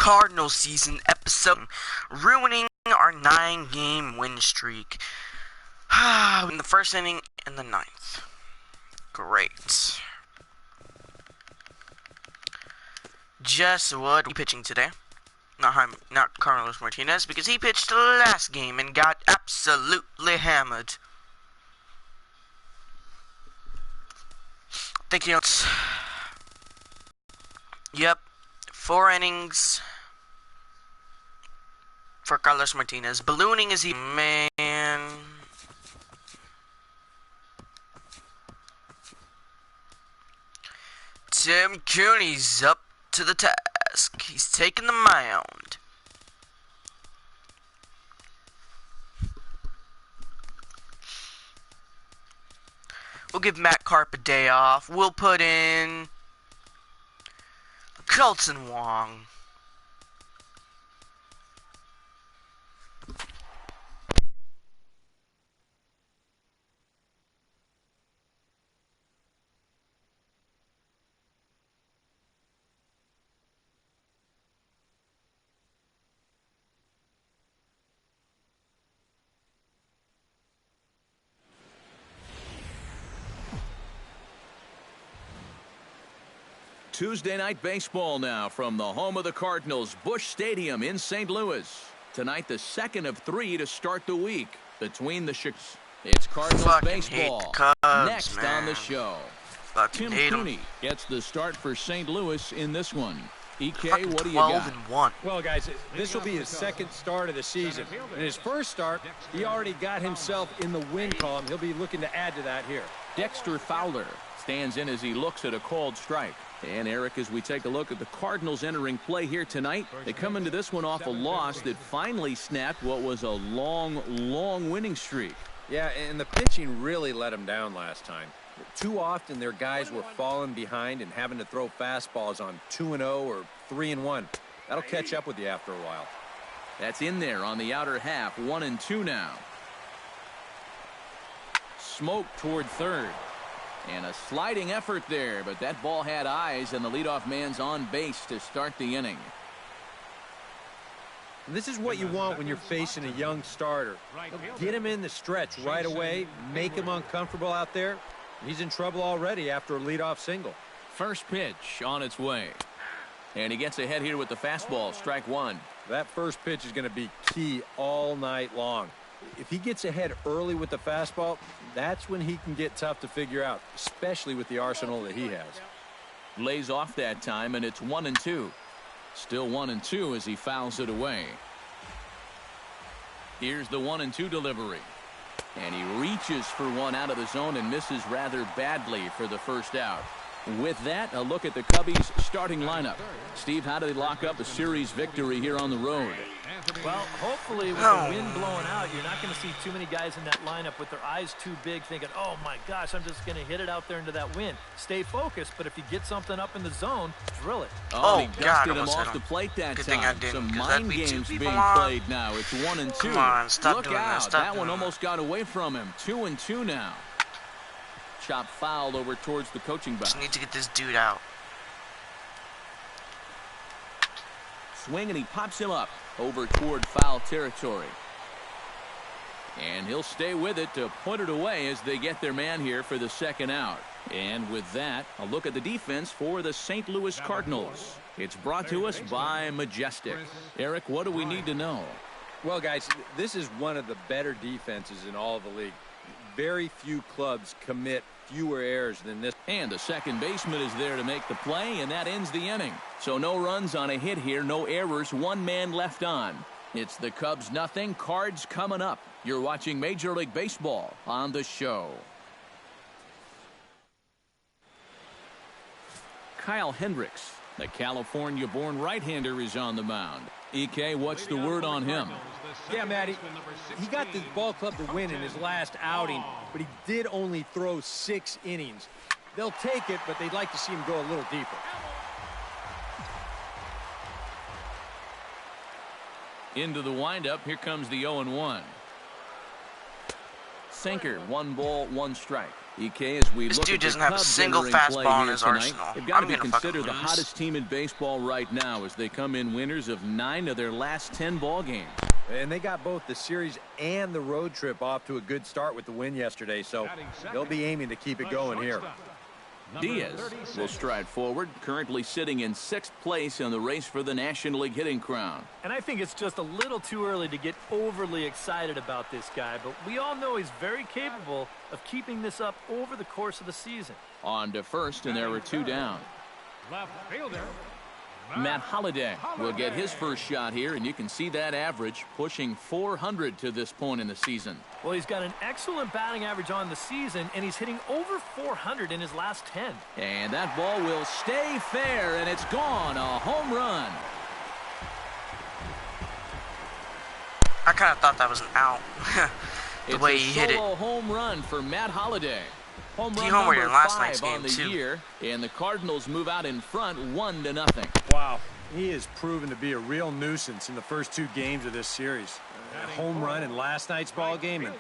Cardinals season episode, ruining our 9-game win streak. In the first inning in the 9th. Great. Just Wood pitching today. Not Carlos Martinez, because he pitched the last game and got absolutely hammered. Thank you. Yep. 4 innings for Carlos Martinez. Ballooning is he, man. Tim Cooney's up to the task. He's taking the mound. We'll give Matt Carp a day off. We'll put in Colton Wong. Tuesday night baseball now from the home of the Cardinals, Busch Stadium in St. Louis. Tonight, the second of 3 to start the week between the It's Cardinals baseball. Cubs, next man. on the show. Tim Cooney gets the start for St. Louis in this one. EK, what do you got? 12-1. Well, guys, this will be his second start of the season. In his first start, he already got himself in the win column. He'll be looking to add to that here. Dexter Fowler stands in as he looks at a called strike. And, Eric, as we take a look at the Cardinals entering play here tonight, they come into this one off a loss that finally snapped what was a long winning streak. Yeah, and the pitching really let them down last time. Too often their guys were falling behind and having to throw fastballs on 2-0 or 3-1. That'll catch up with you after a while. That's in there on the outer half. 1-2 now. Smoke toward third. And a sliding effort there, but that ball had eyes, and the leadoff man's on base to start the inning. And this is what you want when you're facing a young starter. Get him in the stretch right away, make him uncomfortable out there. He's in trouble already after a leadoff single. First pitch on its way. And he gets ahead here with the fastball, strike one. That first pitch is going to be key all night long. If he gets ahead early with the fastball, that's when he can get tough to figure out, especially with the arsenal that he has. Lays off that time, and it's 1-2. Still 1-2 as he fouls it away. Here's the 1-2 delivery. And he reaches for one out of the zone and misses rather badly for the first out. With that, a look at the Cubbies' starting lineup. Steve, how do they lock up a series victory here on the road? Well, hopefully with the wind blowing out, you're not going to see too many guys in that lineup with their eyes too big thinking, oh my gosh, I'm just going to hit it out there into that wind. Stay focused, but if you get something up in the zone, drill it. Oh, he God, dusted him off the plate that Good time. Thing I didn't, some that'd mind be games being long. played now. It's 1-2. Come on, stop Look doing out. that. Stop That one doing almost got away from him. 2-2 now. Chop foul over towards the coaching box. Just need to get this dude out. Swing, and he pops him up over toward foul territory. And he'll stay with it to put it away as they get their man here for the second out. And with that, a look at the defense for the St. Louis Cardinals. It's brought to us by Majestic. Eric, what do we need to know? Well, guys, this is one of the better defenses in all of the league. Very few clubs commit fewer errors than this. And the second baseman is there to make the play, and that ends the inning. So no runs on a hit here, no errors, one man left on. It's the Cubs nothing, Cards coming up. You're watching Major League Baseball on the show. Kyle Hendricks, the California-born right-hander, is on the mound. EK, what's the word on him? Yeah, Matty, he got the ball club to win in his last outing, but he did only throw 6 innings. They'll take it, but they'd like to see him go a little deeper. Into the windup, here comes the 0-1. Sinker, 1 ball, 1 strike. EK, as we This look dude at the doesn't have a Cubs single entering play fastball in here his tonight, arsenal. they've got to I'm be gonna considered fucking the lose. hottest team in baseball right now as they come in winners of 9 of their last 10 ball games. And they got both the series and the road trip off to a good start with the win yesterday, so they'll be aiming to keep it going here. Diaz will stride forward, currently sitting in 6th place in the race for the National League hitting crown. And I think it's just a little too early to get overly excited about this guy, but we all know he's very capable of keeping this up over the course of the season. On to first, and there are 2 down. Left fielder. Matt Holliday will get his first shot here, and you can see that average pushing 400 to this point in the season. Well, he's got an excellent batting average on the season, and he's hitting over 400 in his last 10. And that ball will stay fair, and it's gone. A home run. I kind of thought that was an out. The way he hit it. It's a solo home run for Matt Holliday. Home run homered number in last 5 night's game, on the too. year, and the Cardinals move out in front 1-0. Wow, he has proven to be a real nuisance in the first 2 games of this series. A home run in last night's ball game, and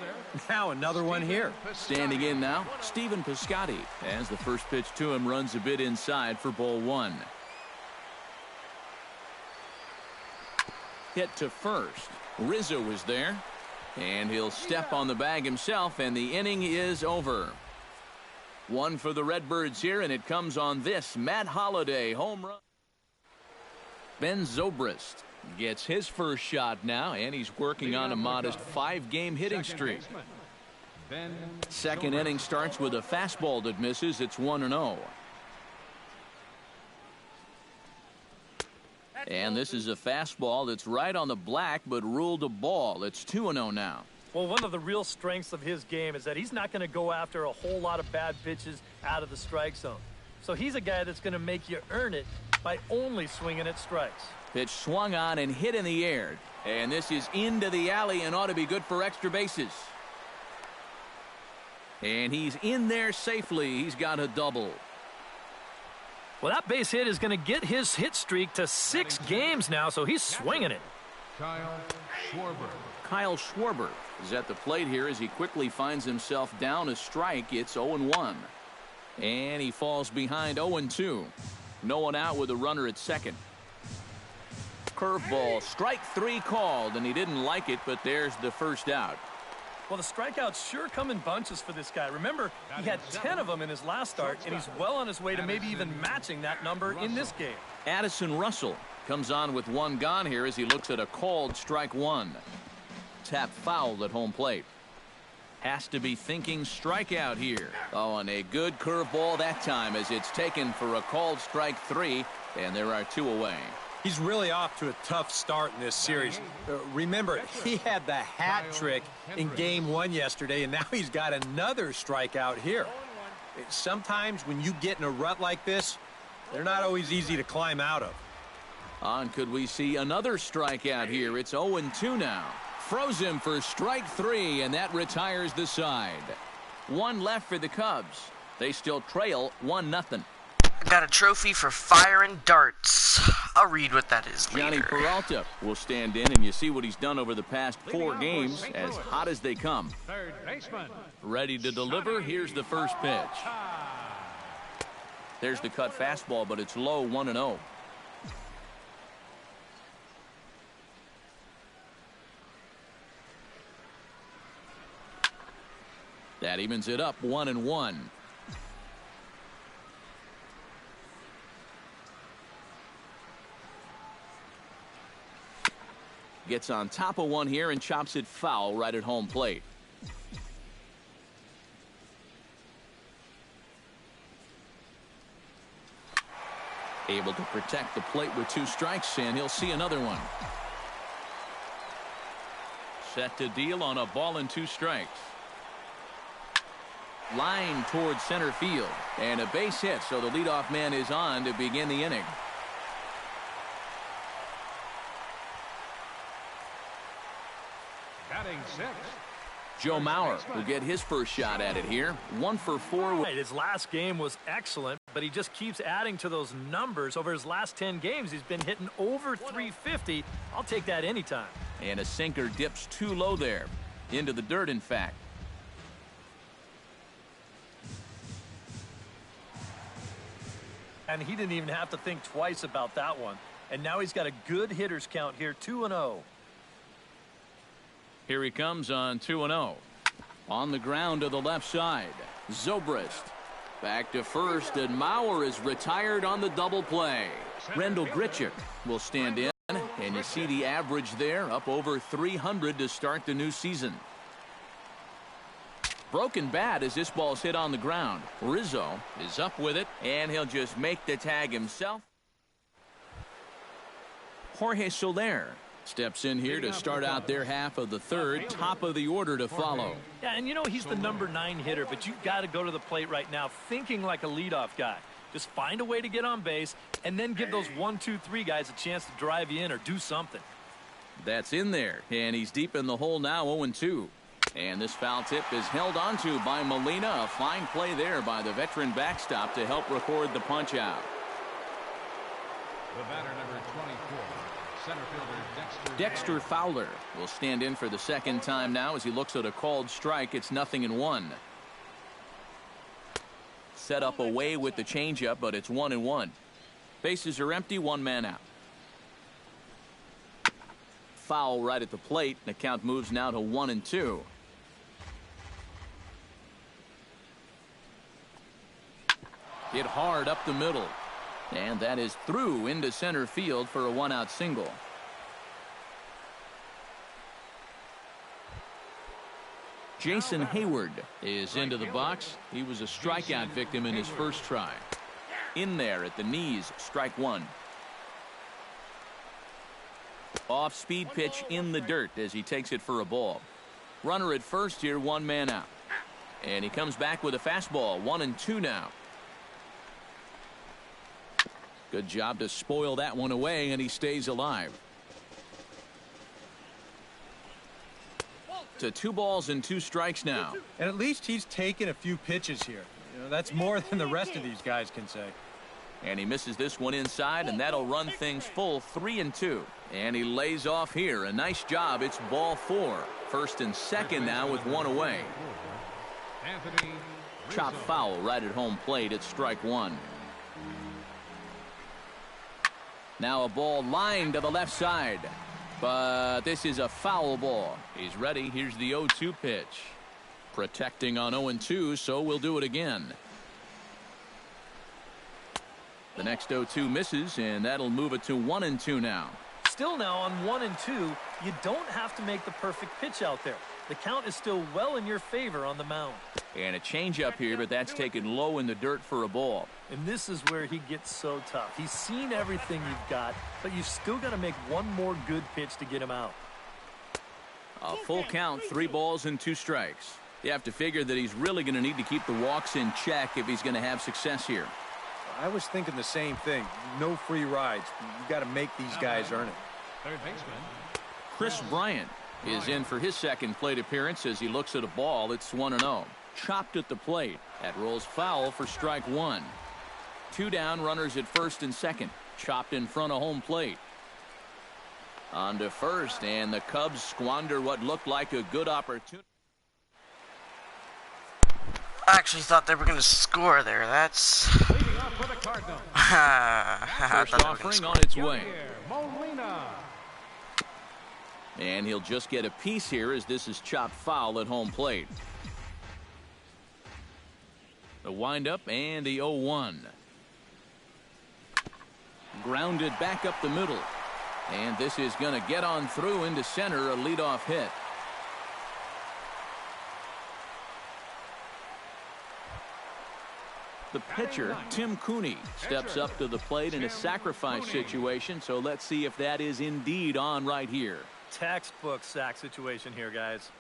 now another one here. Standing in now, Stephen Piscotty, as the first pitch to him runs a bit inside for ball 1. Hit to first. Rizzo is there, and he'll step on the bag himself, and the inning is over. 1 for the Redbirds here, and it comes on this Matt Holliday home run. Ben Zobrist gets his first shot now, and he's working on a modest 5-game hitting streak. Second inning starts with a fastball that misses. It's 1-0. And this is a fastball that's right on the black but ruled a ball. It's 2-0 now. Well, one of the real strengths of his game is that he's not going to go after a whole lot of bad pitches out of the strike zone. So he's a guy that's going to make you earn it by only swinging at strikes. Pitch swung on and hit in the air. And this is into the alley and ought to be good for extra bases. And he's in there safely. He's got a double. Well, that base hit is going to get his hit streak to 6 games now, so he's swinging it. Kyle Schwarber is at the plate here as he quickly finds himself down a strike. It's 0-1. And he falls behind 0-2. No one out with a runner at second. Curveball, strike 3 called, and he didn't like it, but there's the first out. Well, the strikeouts sure come in bunches for this guy. Remember, he had 10 of them in his last start, and he's well on his way to maybe even matching that number in this game. Addison Russell comes on with 1 gone here as he looks at a called strike 1. Tap fouled at home plate. Has to be thinking strikeout here. Oh, and a good curveball that time as it's taken for a called strike 3, and there are 2 away. He's really off to a tough start in this series. Remember, he had the hat trick in game 1 yesterday, and now he's got another strikeout here. Sometimes when you get in a rut like this, they're not always easy to climb out of. On could we see another strikeout here? It's 0-2 now. Froze him for strike 3, and that retires the side. 1 left for the Cubs. They still trail 1-0. I got a trophy for firing darts. I'll read what that is later. Johnny Peralta will stand in, and you see what he's done over the past 4 games, as hot as they come. Third baseman. Ready to deliver. Here's the first pitch. There's the cut fastball, but it's low, 1-0. That evens it up, 1-1. Gets on top of one here and chops it foul right at home plate. Able to protect the plate with 2 strikes, and he'll see another one. Set to deal on a ball and 2 strikes. Line towards center field, and a base hit, so the leadoff man is on to begin the inning. Batting 6. Joe Mauer will get his first shot at it here. 1 for 4. Right, his last game was excellent, but he just keeps adding to those numbers. Over his last 10 games, he's been hitting over 350. I'll take that anytime. And a sinker dips too low there. Into the dirt, in fact. And he didn't even have to think twice about that one. And now he's got a good hitters count here, 2-0. Here he comes on 2-0. On the ground to the left side. Zobrist. Back to first, and Mauer is retired on the double play. Rendell Grichuk will stand in, and you see the average there, up over 300 to start the new season. Broken bat as this ball's hit on the ground. Rizzo is up with it, and he'll just make the tag himself. Jorge Soler steps in here to start out their half of the third. Top of the order to follow. Yeah, and you know he's the number 9 hitter, but you've got to go to the plate right now thinking like a leadoff guy. Just find a way to get on base, and then give those 1, 2, 3 guys a chance to drive you in or do something. That's in there, and he's deep in the hole now, 0-2. And this foul tip is held onto by Molina. A fine play there by the veteran backstop to help record the punch out. The batter, number 24, center fielder Dexter Fowler will stand in for the second time now as he looks at a called strike. It's 0-1. Set up away with the changeup, but it's 1-1. Bases are empty, 1 man out. Foul right at the plate. The count moves now to 1-2. Hit hard up the middle. And that is through into center field for a 1-out single. Jason Hayward is into the box. He was a strikeout victim in his first try. In there at the knees, strike 1. Off speed pitch in the dirt as he takes it for a ball. Runner at first here, 1 man out. And he comes back with a fastball, 1-2 now. Good job to spoil that one away, and he stays alive. To 2 balls and 2 strikes now. And at least he's taken a few pitches here. You know, that's more than the rest of these guys can say. And he misses this one inside, and that'll run things full, 3-2. And he lays off here. A nice job. It's ball 4. First and second now with 1 away. Chop foul right at home plate. It's strike 1. Now a ball lined to the left side. But this is a foul ball. He's ready. Here's the 0-2 pitch. Protecting on 0-2, so we'll do it again. The next 0-2 misses, and that'll move it to 1-2 now. Still now on 1-2, you don't have to make the perfect pitch out there. The count is still well in your favor on the mound. And a changeup here, but that's taken low in the dirt for a ball. And this is where he gets so tough. He's seen everything you've got, but you've still got to make one more good pitch to get him out. A full count, 3 balls and 2 strikes. You have to figure that he's really going to need to keep the walks in check if he's going to have success here. I was thinking the same thing. No free rides. You got to make these guys earn it. Third baseman Chris Bryant is in for his second plate appearance as he looks at a ball. It's 1-0. Chopped at the plate. That rolls foul for strike 1. 2 down, runners at first and second. Chopped in front of home plate. On to first, and the Cubs squander what looked like a good opportunity. I actually thought they were going to score there. That's... leading off for the Cardinals. I First thought they were gonna offering score. on its way. Molina. And he'll just get a piece here as this is chopped foul at home plate. The windup and the 0-1. Grounded back up the middle. And this is going to get on through into center, a leadoff hit. The pitcher, Tim Cooney, steps up to the plate in a sacrifice situation, so let's see if that is indeed on right here. Textbook sack situation here, guys.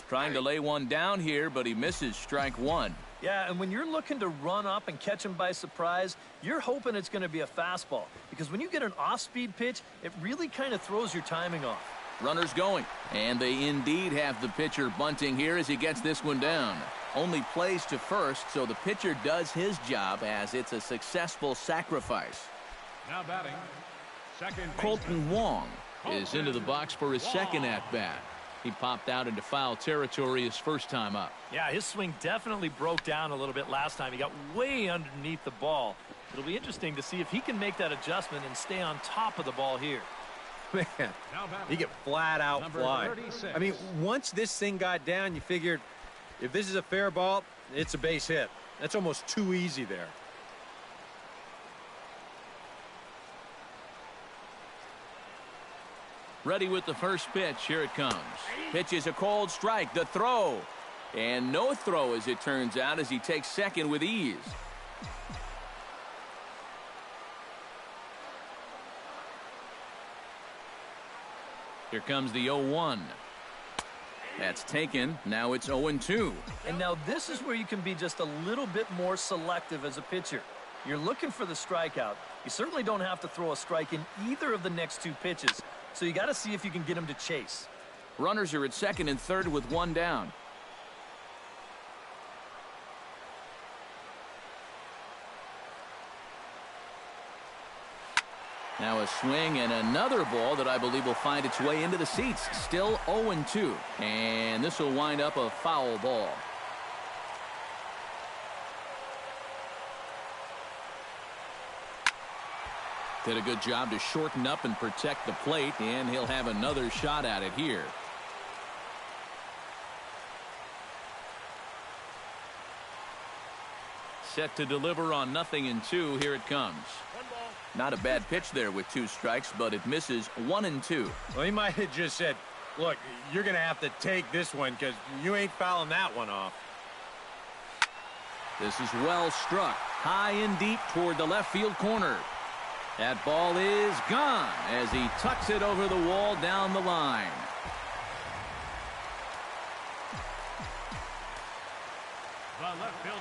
Trying to lay one down here, but he misses strike 1. Yeah, and when you're looking to run up and catch him by surprise, you're hoping it's going to be a fastball. Because when you get an off-speed pitch, it really kind of throws your timing off. Runners going, and they indeed have the pitcher bunting here as he gets this one down. Only plays to first, so the pitcher does his job as it's a successful sacrifice. Now batting, second Colton Wong is into the box for his second at-bat. He popped out into foul territory his first time up. Yeah, his swing definitely broke down a little bit last time. He got way underneath the ball. It'll be interesting to see if he can make that adjustment and stay on top of the ball here. Man, he get flat out fly. I mean, once this thing got down, you figured if this is a fair ball, it's a base hit. That's almost too easy there. Ready with the first pitch. Here it comes. Pitch is a cold strike. The throw. And no throw, as it turns out, as he takes second with ease. Here comes the 0-1. That's taken. Now it's 0-2. And now this is where you can be just a little bit more selective as a pitcher. You're looking for the strikeout. You certainly don't have to throw a strike in either of the next two pitches. So you got to see if you can get him to chase. Runners are at second and third with one down. Now a swing and another ball that I believe will find its way into the seats. Still 0-2. And this will wind up a foul ball. Did a good job to shorten up and protect the plate, and he'll have another shot at it here. Set to deliver on 0-2. Here it comes. Not a bad pitch there with 2 strikes, but it misses 1-2. Well, he might have just said, look, you're going to have to take this one because you ain't fouling that one off. This is well struck. High and deep toward the left field corner. That ball is gone as he tucks it over the wall down the line.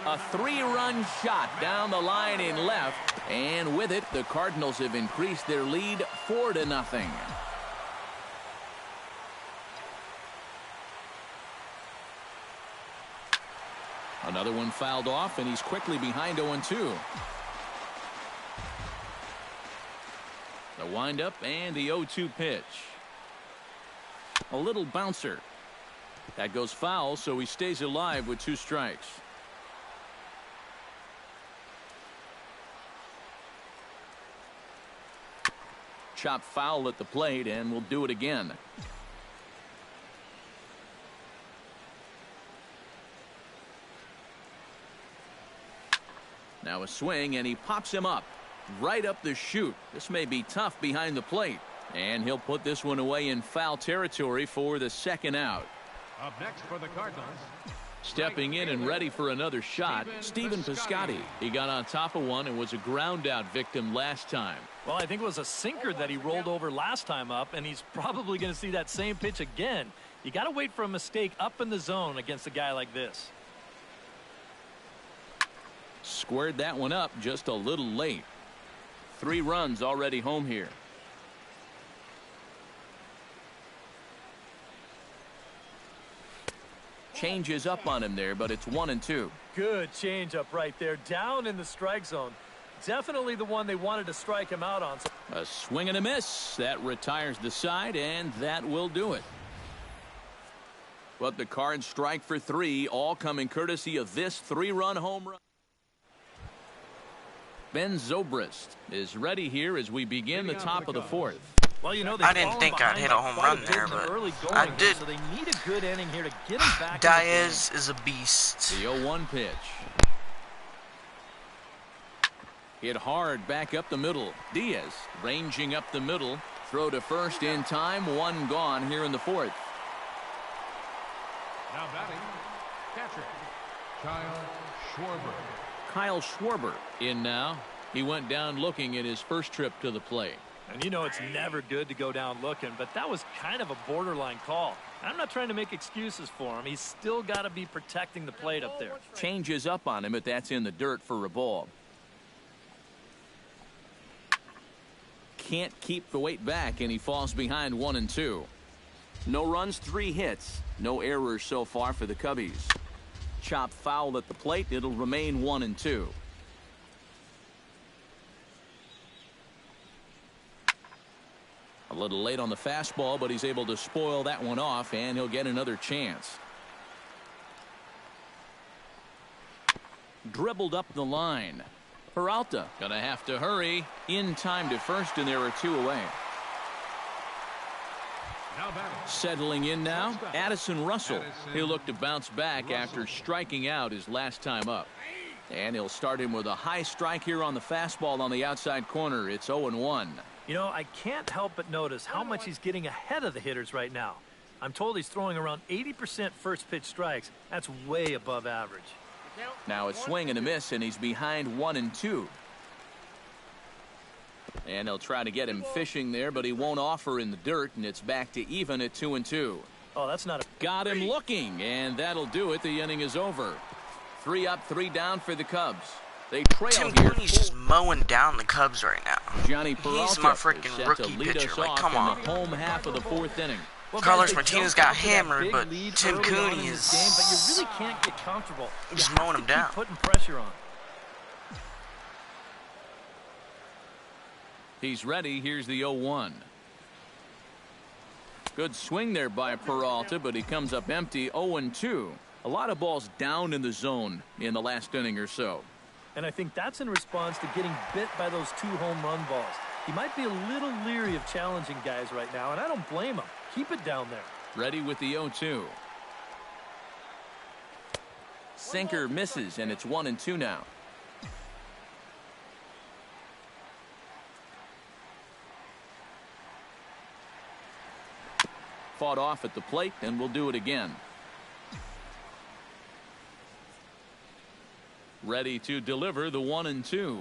A 3-run shot down the line in left, and with it, the Cardinals have increased their lead 4-0. Another one fouled off, and he's quickly behind 0-2. The windup and the 0-2 pitch. A little bouncer. That goes foul, so he stays alive with 2 strikes. Chop foul at the plate, and we'll do it again. Now a swing, and he pops him up. Right up the chute. This may be tough behind the plate. And he'll put this one away in foul territory for the second out. Up next for the Cardinals. Stepping in and ready for another shot, Stephen Piscotty. He got on top of one and was a ground out victim last time. Well, I think it was a sinker that he rolled over last time up, and he's probably going to see that same pitch again. You got to wait for a mistake up in the zone against a guy like this. Squared that one up just a little late. 3 runs already home here. Changes up on him there, but it's 1-2. Good changeup right there, down in the strike zone. Definitely the one they wanted to strike him out on. A swing and a miss. That retires the side, and that will do it. But the Cards strike for 3, all coming courtesy of this 3-run home run. Ben Zobrist is ready here as we begin the top of the 4th. Well, you know, I didn't think I'd hit a home run there, but I did. So they need a good inning here to get him back. Diaz is a beast. The 0-1 pitch. Hit hard back up the middle. Diaz ranging up the middle. Throw to first in time. 1 gone here in the 4th. Now batting, catcher, Kyle Schwarber in now. He went down looking at his first trip to the plate. And you know it's never good to go down looking, but that was kind of a borderline call. I'm not trying to make excuses for him. He's still got to be protecting the plate up there. Changes up on him, but that's in the dirt for a ball. Can't keep the weight back, and he falls behind 1-2. No runs, 3 hits. No errors so far for the Cubbies. Chop foul at the plate. It'll remain 1-2. A little late on the fastball, but he's able to spoil that one off, and he'll get another chance. Dribbled up the line. Peralta gonna have to hurry in time to first, and there are 2 away. Settling in now, Addison Russell. He'll look to bounce back after striking out his last time up. And he'll start him with a high strike here on the fastball on the outside corner. It's 0-1. You know, I can't help but notice how much he's getting ahead of the hitters right now. I'm told he's throwing around 80% first pitch strikes. That's way above average. Now a swing and a miss, and he's behind 1-2. And they'll try to get him fishing there, but he won't offer in the dirt, and it's back to even at 2-2. Oh, that's not a... Got him looking, and that'll do it. The inning is over. 3 up, 3 down for the Cubs. They trail Tim here. Cooney's just mowing down the Cubs right now. Johnny Peralta He's my is freaking set rookie to lead pitcher. us Like, off come on. in the home half of the 4th inning. Well, Carlos guys, they Martinez jumped got off to that hammered, big but lead Tim early on Cooney in this is game, but you really can't get comfortable. just You have mowing to him keep down. putting pressure on. He's ready. Here's the 0-1. Good swing there by Peralta, but he comes up empty. 0-2. A lot of balls down in the zone in the last inning or so. And I think that's in response to getting bit by those 2 home run balls. He might be a little leery of challenging guys right now, and I don't blame him. Keep it down there. Ready with the 0-2. Sinker misses, and it's 1-2 now. Fought off at the plate, and we'll do it again. Ready to deliver the 1-2.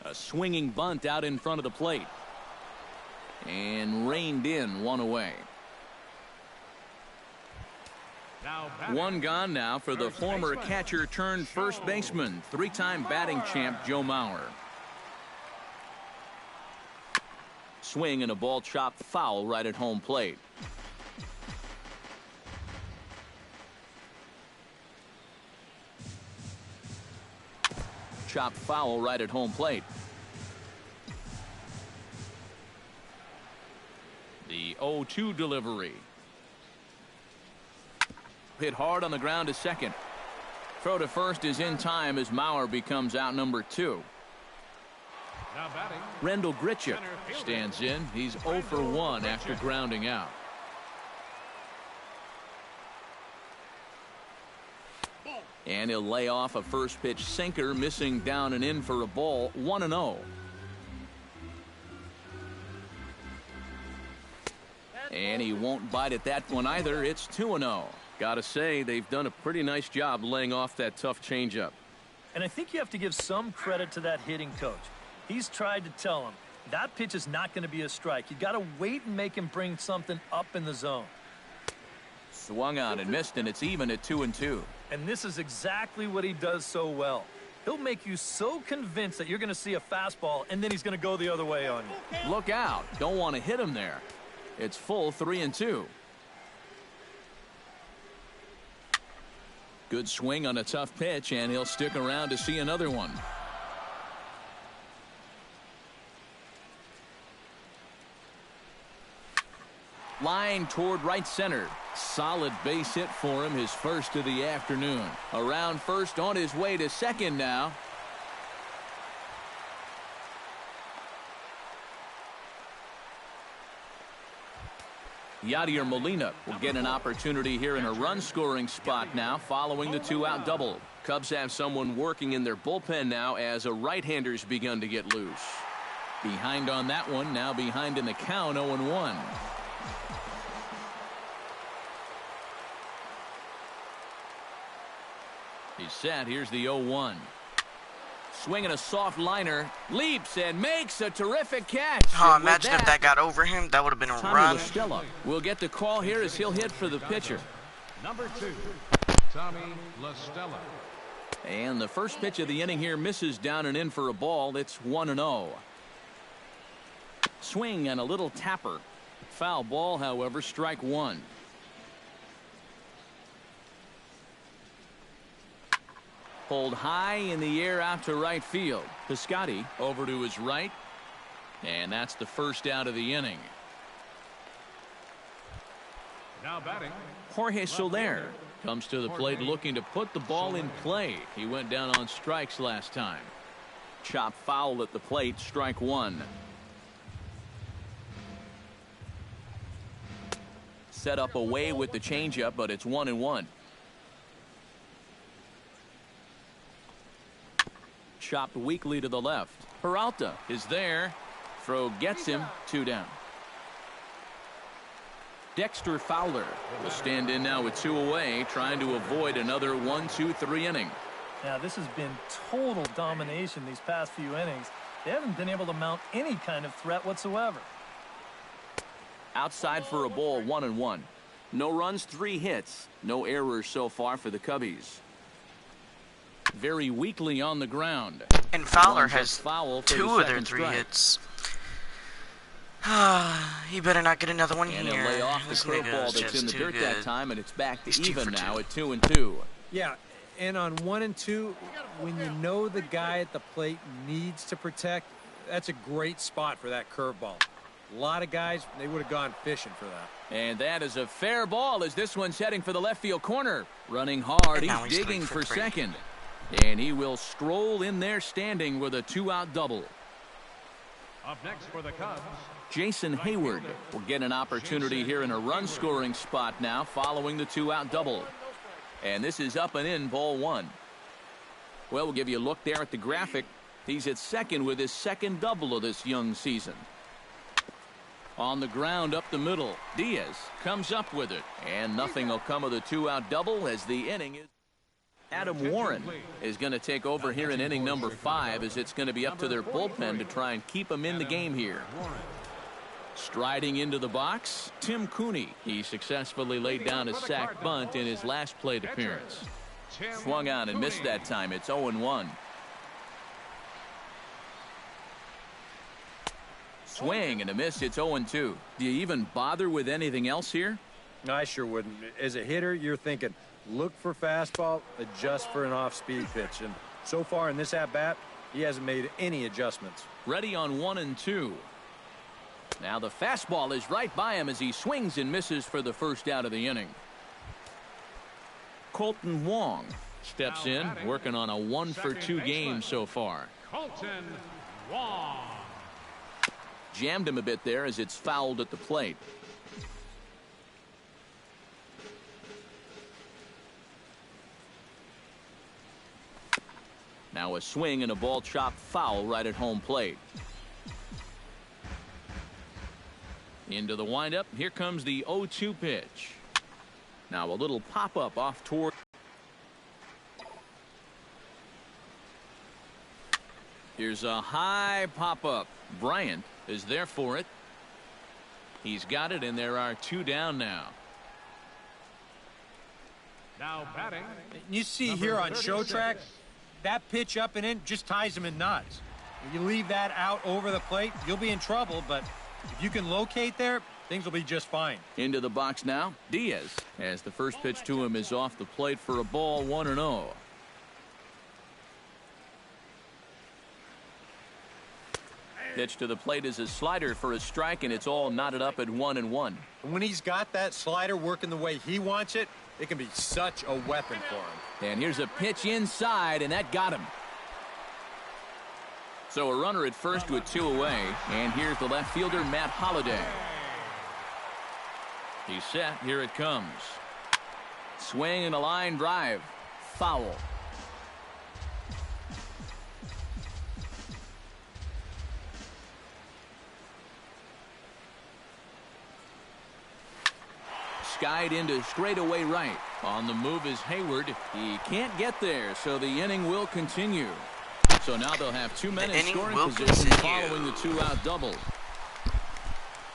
A swinging bunt out in front of the plate. And reined in, 1 away. 1 gone now for the former catcher turned first baseman, 3-time batting champ Joe Mauer. Swing and a ball chopped foul right at home plate. Chopped foul right at home plate. The 0-2 delivery. Hit hard on the ground to second. Throw to first is in time as Mauer becomes out number 2. Now batting, Rendell Grichuk stands in. He's 0 for 1 after grounding out. And he'll lay off a first pitch sinker, missing down and in for a ball. 1-0. And he won't bite at that one either. It's 2-0. Gotta say, they've done a pretty nice job laying off that tough changeup. And I think you have to give some credit to that hitting coach. He's tried to tell him that pitch is not going to be a strike. You got to wait and make him bring something up in the zone. Swung on and missed, and it's even at 2-2. And this is exactly what he does so well. He'll make you so convinced that you're going to see a fastball, and then he's going to go the other way on you. Look out. Don't want to hit him there. It's full 3-2. Good swing on a tough pitch, and he'll stick around to see another one. Line toward right center. Solid base hit for him, his first of the afternoon. Around first, on his way to second now. Yadier Molina will get an opportunity here in a run-scoring spot now following the 2-out double. Cubs have someone working in their bullpen now as a right-hander's begun to get loose. Behind on that one, now behind in the count, 0-1. He's set. Here's the 0-1. Swinging a soft liner, leaps and makes a terrific catch. Oh, And with imagine if that got over him. That would have been a Tommy run. LaStella will get the call here as he'll hit for the pitcher. number 2, Tommy LaStella. And the first pitch of the inning here misses down and in for a ball. It's 1-0. Swing and a little tapper. Foul ball, however, strike 1. Pulled high in the air out to right field. Piscotty over to his right. And that's the first out of the inning. Now batting, Jorge Soler Comes to the plate looking to put the ball in play. He went down on strikes last time. Chop foul at the plate, strike one. Set up away with the changeup, but it's 1-1. Chopped weakly to the left. Peralta is there. Throw gets him, 2 down. Dexter Fowler will stand in now with 2 away, trying to avoid another 1-2-3 inning. Yeah, this has been total domination these past few innings. They haven't been able to mount any kind of threat whatsoever. Outside for a ball, 1-1. No runs, 3 hits. No errors so far for the Cubbies. Very weakly on the ground. And Fowler has foul 2 of their 3 hits. He better not get another one and here. He'll lay off the This curveball nigga's that's in the just dirt too that good. time, and it's back to He's 2 even for now 2. at 2-2. Yeah, and on 1 and 2, when you know the guy at the plate needs to protect, that's a great spot for that curveball. A lot of guys, they would have gone fishing for that. And that is a fair ball as this one's heading for the left field corner. Running hard, And now he's he's digging 3 for for 3. second. And he will stroll in there standing with a 2-out double. Up next for the Cubs, Jason Hayward will get an opportunity here in a run-scoring spot now following the 2-out double. And this is up and in, ball 1. Well, we'll give you a look there at the graphic. He's at second with his second double of this young season. On the ground up the middle, Diaz comes up with it. And nothing will come of the 2-out double as the inning is. Adam Warren is going to take over here in inning number 5 as it's going to be up to their bullpen to try and keep him in the game here. Striding into the box, Tim Cooney. He successfully laid down a sac bunt in his last plate appearance. Swung on and missed that time. It's 0-1. Swing and a miss. It's 0-2. Do you even bother with anything else here? I sure wouldn't. As a hitter, you're thinking, look for fastball, adjust for an off-speed pitch. And so far in this at-bat, he hasn't made any adjustments. Ready on 1 and 2. Now the fastball is right by him as he swings and misses for the first out of the inning. Colton Wong steps in, working on a 1-for-2 game so far. Colton Wong. Jammed him a bit there as it's fouled at the plate. Now a swing and a ball chopped foul right at home plate. Into the windup. Here comes the 0-2 pitch. Now a little pop-up off toward. Here's a high pop-up. Bryant is there for it. He's got it, and there are 2 down now. Now batting. You see here on Show Track, that pitch up and in just ties him in knots. If you leave that out over the plate, you'll be in trouble, but if you can locate there, things will be just fine. Into the box now, Diaz, as the first pitch to him is off the plate for a ball, 1-0. Pitch to the plate is a slider for a strike, and it's all knotted up at 1-1. And when he's got that slider working the way he wants it, it can be such a weapon for him. And here's a pitch inside, and that got him. So a runner at first with 2 away, and here's the left fielder, Matt Holliday. He's set. Here it comes. Swing and a line drive. Foul. Skied into straightaway right. On the move is Hayward. He can't get there, so the inning will continue. So now they'll have 2 men in scoring position following the 2-out double.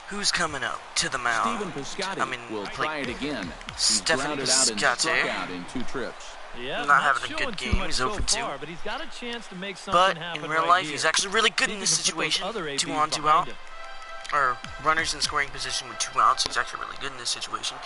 Who's coming up to the mound? Stephen Piscotty will try it again. He's Stephen grounded out and Piscotty. struck out in 2 trips. Yeah, Not having a showing good too game. much He's so 0-2. far, but he's got a chance to make something But happen in real right life, here. he's actually really good See in if this he can put those situation. other 2 ABs on, 2 behind out. him. Or runners in scoring position with 2 outs. He's actually really good in this situation.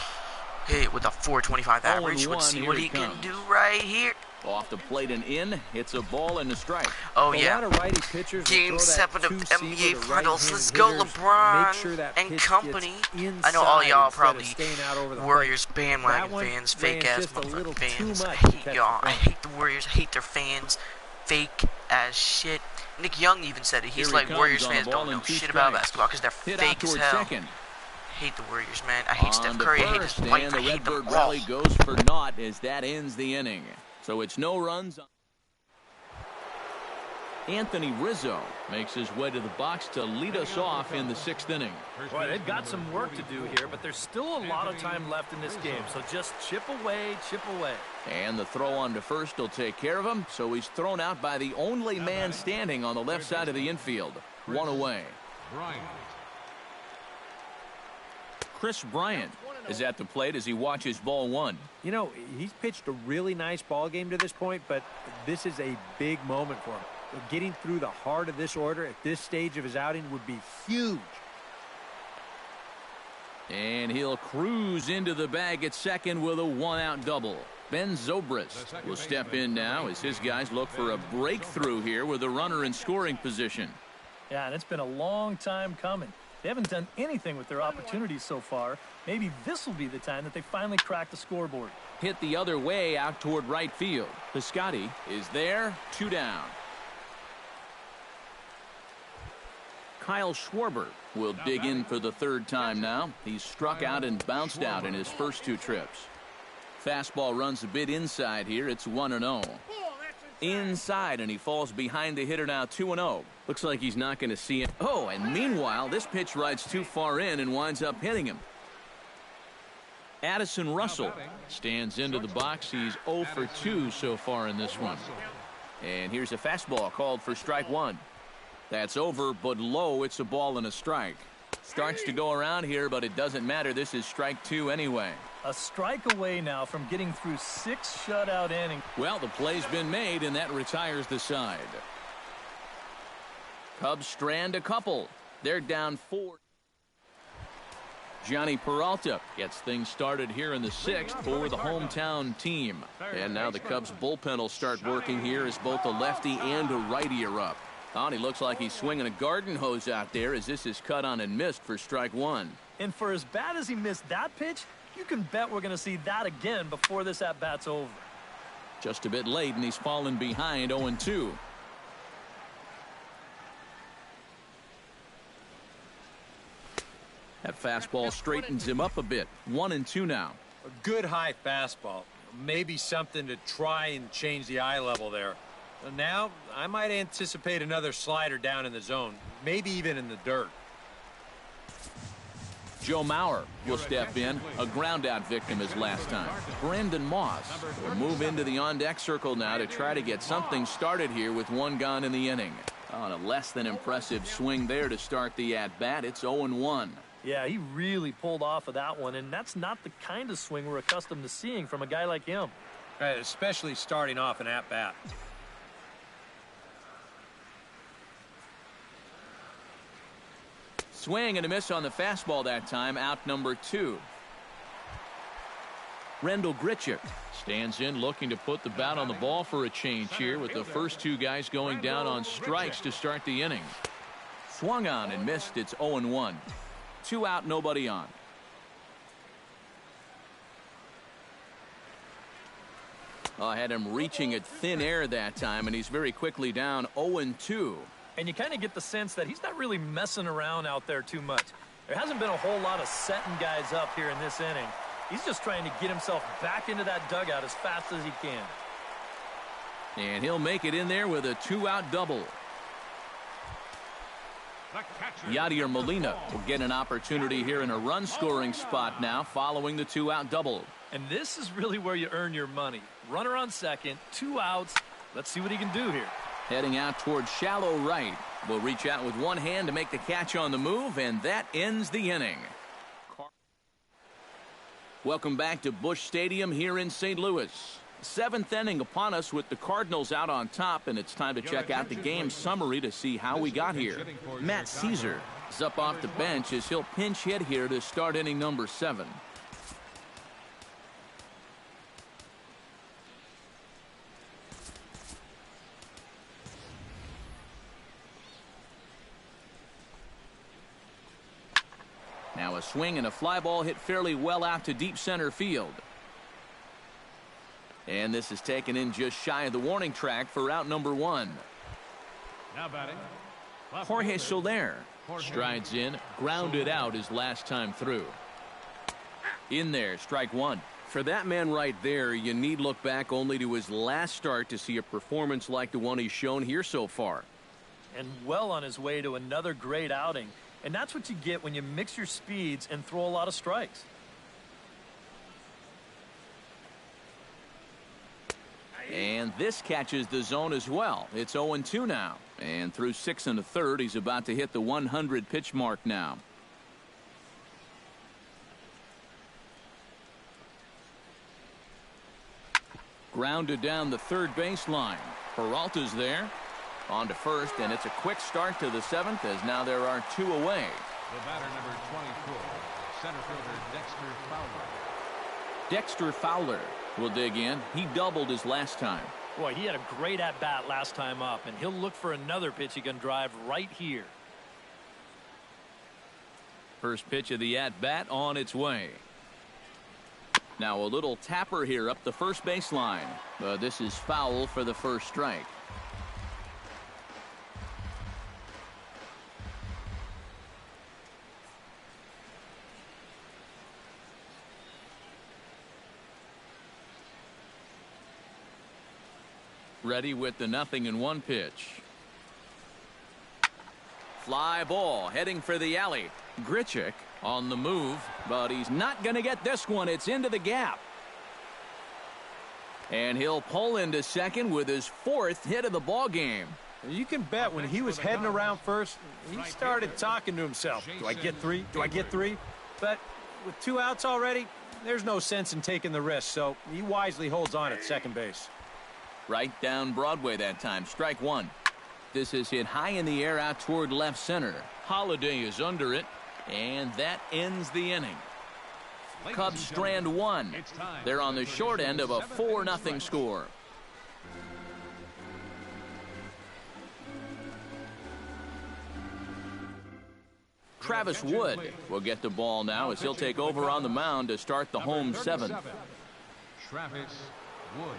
Hit with a 425 average. 0-1, Let's see here what it he can comes. do right here. Off the plate and in. It's a ball and a strike. Oh, A yeah. lot of righty pitchers Game 7 of two-seamer NBA to Finals. right-handed Let's go, hitters. LeBron Make sure that and pitch company. gets I know all inside y'all instead of probably staying out over the Warriors plate. bandwagon That one fans, ran fake-ass just a little motherfucking too fans. I much to hate catch y'all. the I plane. hate the Warriors. I hate their fans. Fake-ass shit. Nick Young even said it. He's Here he like, comes Warriors on the fans ball don't know and 2 shit about strikes. basketball because they're Hit fake out as toward hell. second. Hate the Warriors, man. I hate Steph On to Curry. I hate first, his wife. and I the hate them Redbird all. rally goes for naught as that ends the inning. So it's no runs. Anthony Rizzo makes his way to the box to lead us off in the 6th inning. Boy, they've got some work to do here, but there's still a lot of time left in this game. So just chip away, chip away. And the throw on to first will take care of him. So he's thrown out by the only man standing on the left side of the infield. 1 away. Chris Bryant is at the plate as he watches ball 1. You know, he's pitched a really nice ball game to this point, but this is a big moment for him. Getting through the heart of this order at this stage of his outing would be huge. And he'll cruise into the bag at second with a 1-out double. Ben Zobrist will step in now as his guys look for a breakthrough here with a runner in scoring position. Yeah, and it's been a long time coming. They haven't done anything with their opportunities so far. Maybe this will be the time that they finally crack the scoreboard. Hit the other way out toward right field. Piscotty is there, 2 down. Kyle Schwarber will dig in for the 3rd time now. He's struck out and bounced out in his first 2 trips. Fastball runs a bit inside here. It's 1-0. Inside, and he falls behind the hitter now, 2-0. Looks like he's not going to see it. Oh, and meanwhile, this pitch rides too far in and winds up hitting him. Addison Russell stands into the box. He's 0 for 2 so far in this one. And here's a fastball called for strike 1. That's over, but low. It's a ball and a strike. Starts to go around here, but it doesn't matter. This is strike 2 anyway. A strike away now from getting through 6 shutout innings. Well, the play's been made, and that retires the side. Cubs strand a couple. They're down 4. Johnny Peralta gets things started here in the 6th for the hometown team. And now the Cubs bullpen will start working here as both a lefty and a righty are up. And he looks like he's swinging a garden hose out there as this is cut on and missed for strike 1. And for as bad as he missed that pitch, you can bet we're going to see that again before this at-bat's over. Just a bit late, and he's fallen behind 0-2. That fastball straightens him up a bit. 1-2 now. A good high fastball. Maybe something to try and change the eye level there. Now, I might anticipate another slider down in the zone, maybe even in the dirt. Joe Mauer will step in, a ground-out victim as last time. Brendan Moss will move into the on-deck circle now to try to get something started here with 1 gone in the inning. On a less than impressive swing there to start the at-bat. It's 0-1. Yeah, he really pulled off of that one, and that's not the kind of swing we're accustomed to seeing from a guy like him. Right, especially starting off an at-bat. Swing and a miss on the fastball that time, out number 2. Rendell Grichuk stands in looking to put the bat on the ball for a change here with the first 2 guys going down on strikes to start the inning. Swung on and missed. It's 0-1. 2 out, nobody on. I had him reaching at thin air that time, and he's very quickly down 0-2. And you kind of get the sense that he's not really messing around out there too much. There hasn't been a whole lot of setting guys up here in this inning. He's just trying to get himself back into that dugout as fast as he can. And he'll make it in there with a 2-out double. Yadier Molina will get an opportunity here in a run-scoring spot now following the 2-out double. And this is really where you earn your money. Runner on second, 2 outs. Let's see what he can do here. Heading out towards shallow right. Will reach out with 1 hand to make the catch on the move, and that ends the inning. Welcome back to Busch Stadium here in St. Louis. 7th inning upon us with the Cardinals out on top, and it's time to check out the game summary to see how we got here. Matt Caesar is up off the bench as he'll pinch hit here to start inning number 7. Now a swing and a fly ball hit fairly well out to deep center field. And this is taken in just shy of the warning track for out number 1. Now batting, Jorge Soler strides in, grounded out his last time through. In there, strike 1. For that man right there, you need look back only to his last start to see a performance like the one he's shown here so far. And well on his way to another great outing. And that's what you get when you mix your speeds and throw a lot of strikes. And this catches the zone as well. It's 0-2 now. And through 6 1/3, he's about to hit the 100 pitch mark now. Grounded down the third baseline. Peralta's there. On to first, and it's a quick start to the 7th as now there are 2 away. the batter number 24, center fielder Dexter Fowler. Dexter Fowler will dig in. He doubled his last time. Boy, he had a great at-bat last time up, and he'll look for another pitch he can drive right here. First pitch of the at-bat on its way. Now a little tapper here up the first baseline. But this is foul for the first strike. Ready with the 0-1 pitch. Fly ball heading for the alley. Grichuk on the move, but he's not going to get this one. It's into the gap. And he'll pull into second with his 4th hit of the ball game. You can bet when he was heading around first, he started talking to himself. Do I get 3? Do I get 3? But with 2 outs already, there's no sense in taking the risk, so he wisely holds on at second base. Right down Broadway that time. Strike 1. This is hit high in the air out toward left center. Holiday is under it, and that ends the inning. Cubs strand 1. They're on the short end of a 4-0 score. Travis Wood will get the ball now as he'll take over on the mound to start the home 7th. Travis Wood.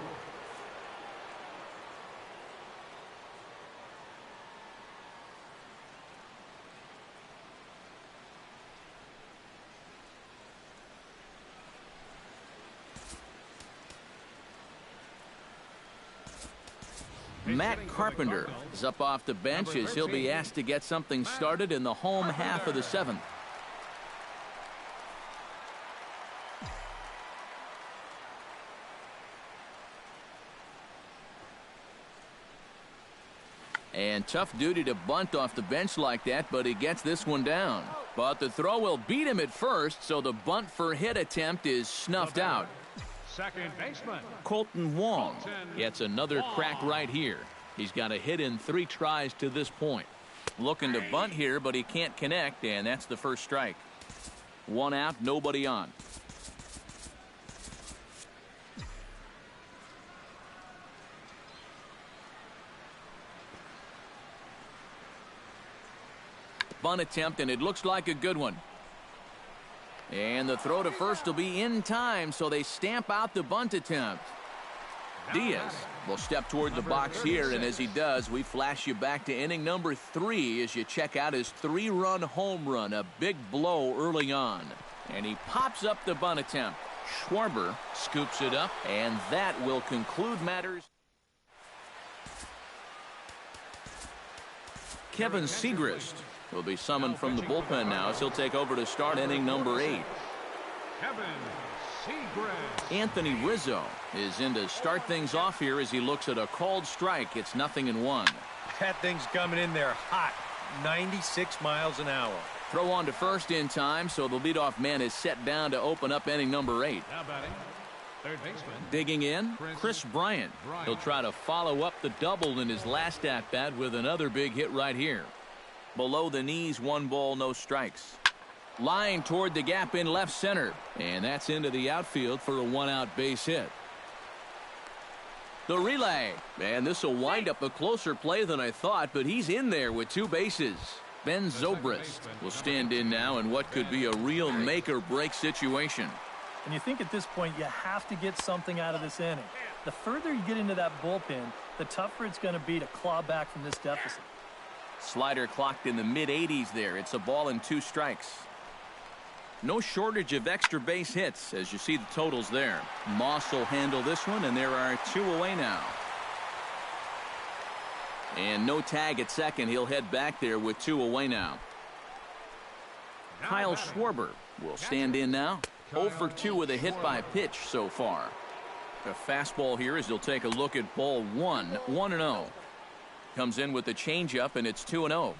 Matt Carpenter is up off the bench as he'll be asked to get something started in the home half of the 7th. And tough duty to bunt off the bench like that, but he gets this one down. But the throw will beat him at first, so the bunt for hit attempt is snuffed out. Second baseman Colton Wong gets another crack right here. He's got a hit in 3 tries to this point. Looking to bunt here, but he can't connect, and that's the first strike. 1 out, nobody on. Bunt attempt, and it looks like a good one. And the throw to first will be in time, so they stamp out the bunt attempt. Diaz will step toward the box here, and as he does, we flash you back to inning number 3 as you check out his 3-run home run, a big blow early on. And he pops up the bunt attempt. Schwarber scoops it up, and that will conclude matters. Kevin Segrist will be summoned from the bullpen now as he'll take over to start inning number 8. Kevin Segrist. Anthony Rizzo is in to start things off here as he looks at a called strike. It's 0-1. That thing's coming in there hot, 96 miles an hour. Throw on to first in time, so the leadoff man is set down to open up inning number 8. Now batting, third baseman. Digging in, Chris Bryant. He'll try to follow up the double in his last at-bat with another big hit right here. Below the knees, 1 ball, no strikes. Line toward the gap in left center, and that's into the outfield for a 1-out base hit. The relay, and this will wind up a closer play than I thought, but he's in there with 2 bases. Ben Zobrist will stand in now in what could be a real make-or-break situation. And you think at this point you have to get something out of this inning. The further you get into that bullpen, the tougher it's going to be to claw back from this deficit. Slider clocked in the mid-80s there. It's a ball and 2 strikes. No shortage of extra base hits as you see the totals there. Moss will handle this one, and there are 2 away now. And no tag at second. He'll head back there with 2 away now. Kyle Schwarber will stand in now. 0 for 2 with a hit by pitch so far. A fastball here as he'll take a look at ball 1. 1-0. Comes in with the changeup, and it's 2-0.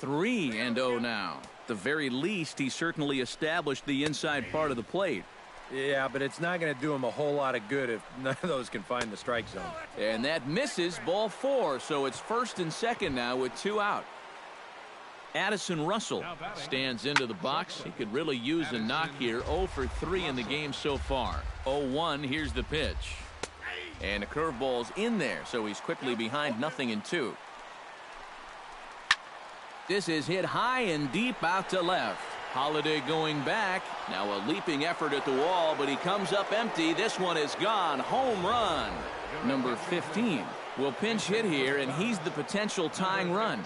3-0 now. At the very least, he certainly established the inside part of the plate. Yeah, but it's not going to do him a whole lot of good if none of those can find the strike zone. And that misses ball 4, so it's first and second now with 2 out. Addison Russell stands into the box. He could really use a knock here. 0 for 3 in the game so far. 0-1, here's the pitch. And the curveball's in there, so he's quickly behind 0-2. This is hit high and deep out to left. Holiday going back. Now a leaping effort at the wall, but he comes up empty. This one is gone. Home run. Number 15 will pinch hit here, and he's the potential tying run.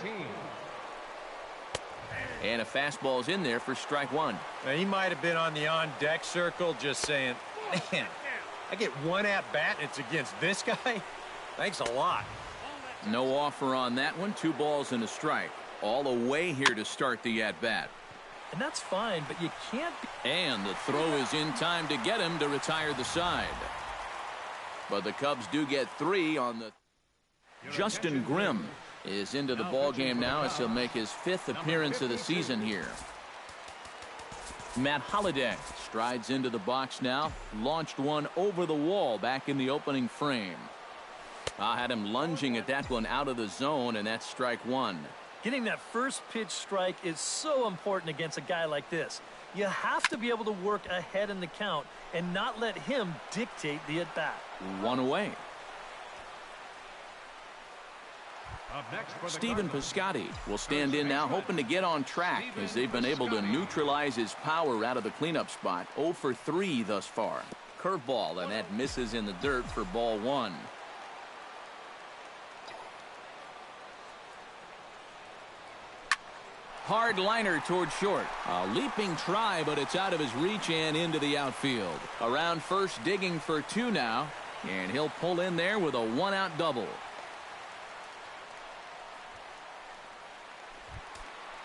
And a fastball's in there for strike 1. Now, he might have been on the on-deck circle just saying, man, I get 1 at-bat and it's against this guy? Thanks a lot. No offer on that one. 2 balls and a strike. All away here to start the at-bat. And that's fine, but you can't. And the throw is in time to get him to retire the side. But the Cubs do get 3 on the. Justin Grimm is into the ball game now as he'll make his 5th appearance of the season here. Matt Holliday strides into the box now. Launched one over the wall back in the opening frame. I had him lunging at that one out of the zone, and that's strike 1. Getting that first pitch strike is so important against a guy like this. You have to be able to work ahead in the count and not let him dictate the at-bat. 1 away. Stephen Piscotty will stand in now, hoping to get on track as they've been able to neutralize his power out of the cleanup spot. 0 for 3 thus far. Curveball, and that misses in the dirt for ball 1. Hard liner toward short. A leaping try, but it's out of his reach and into the outfield. Around first, digging for 2 now, and he'll pull in there with a 1-out double.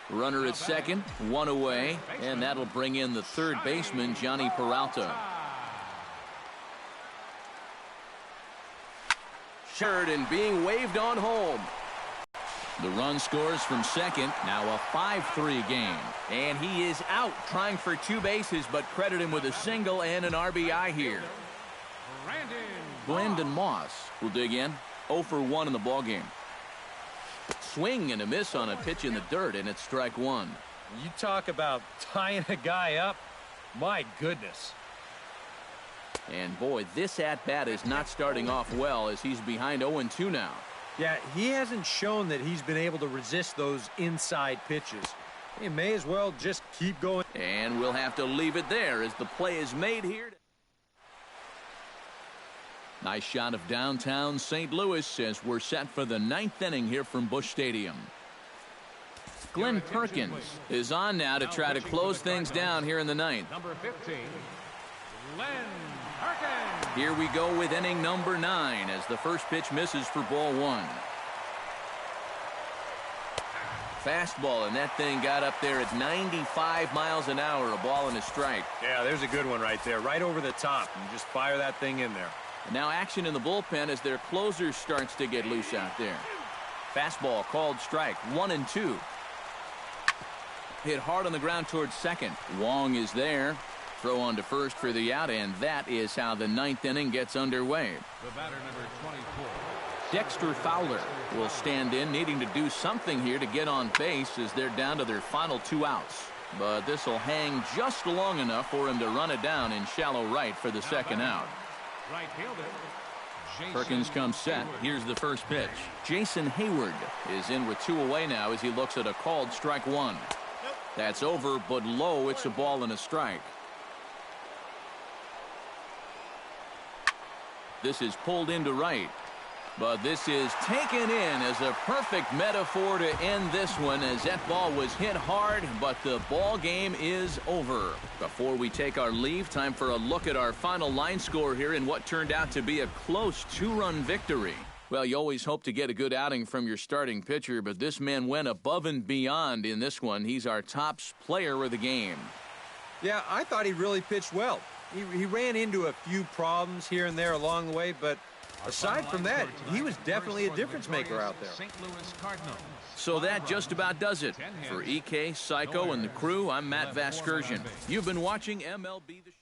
Runner at second, 1 away, and that'll bring in the third baseman, Johnny Peralta. Shirt and being waved on home. The run scores from second. Now a 5-3 game. And he is out trying for 2 bases, but credit him with a single and an RBI here. Brandon Moss will dig in. 0 for 1 in the ballgame. Swing and a miss on a pitch in the dirt, and it's strike 1. You talk about tying a guy up. My goodness. And boy, this at-bat is not starting off well as he's behind 0-2 now. Yeah, he hasn't shown that he's been able to resist those inside pitches. He may as well just keep going. And we'll have to leave it there as the play is made here. Nice shot of downtown St. Louis as we're set for the 9th inning here from Busch Stadium. Glenn Perkins is on now to try to close things down here in the 9th. Number 15, Glenn Perkins. Here we go with inning number 9 as the first pitch misses for ball 1. Fastball, and that thing got up there at 95 miles an hour, a ball and a strike. Yeah, there's a good one right there, right over the top, and just fire that thing in there. And now action in the bullpen as their closer starts to get loose out there. Fastball called strike, 1-2. Hit hard on the ground towards second. Wong is there. Throw on to first for the out, and that is how the 9th inning gets underway. The batter, number 24. Dexter Fowler will stand in, needing to do something here to get on base as they're down to their final 2 outs. But this will hang just long enough for him to run it down in shallow right for the second out. Right fielder, Perkins comes set. Here's the first pitch. Jason Hayward is in with 2 away now as he looks at a called strike 1. That's over, but low. It's a ball and a strike. This is pulled into right. But this is taken in as a perfect metaphor to end this one, as that ball was hit hard, but the ball game is over. Before we take our leave, time for a look at our final line score here in what turned out to be a close 2-run victory. Well, you always hope to get a good outing from your starting pitcher, but this man went above and beyond in this one. He's our top player of the game. Yeah, I thought he really pitched well. He ran into a few problems here and there along the way, but aside from that, he was definitely a difference maker out there. St. Louis Cardinals. So that just about does it. For EK, Psycho, and the crew, I'm Matt Vasgersian. You've been watching MLB The Show.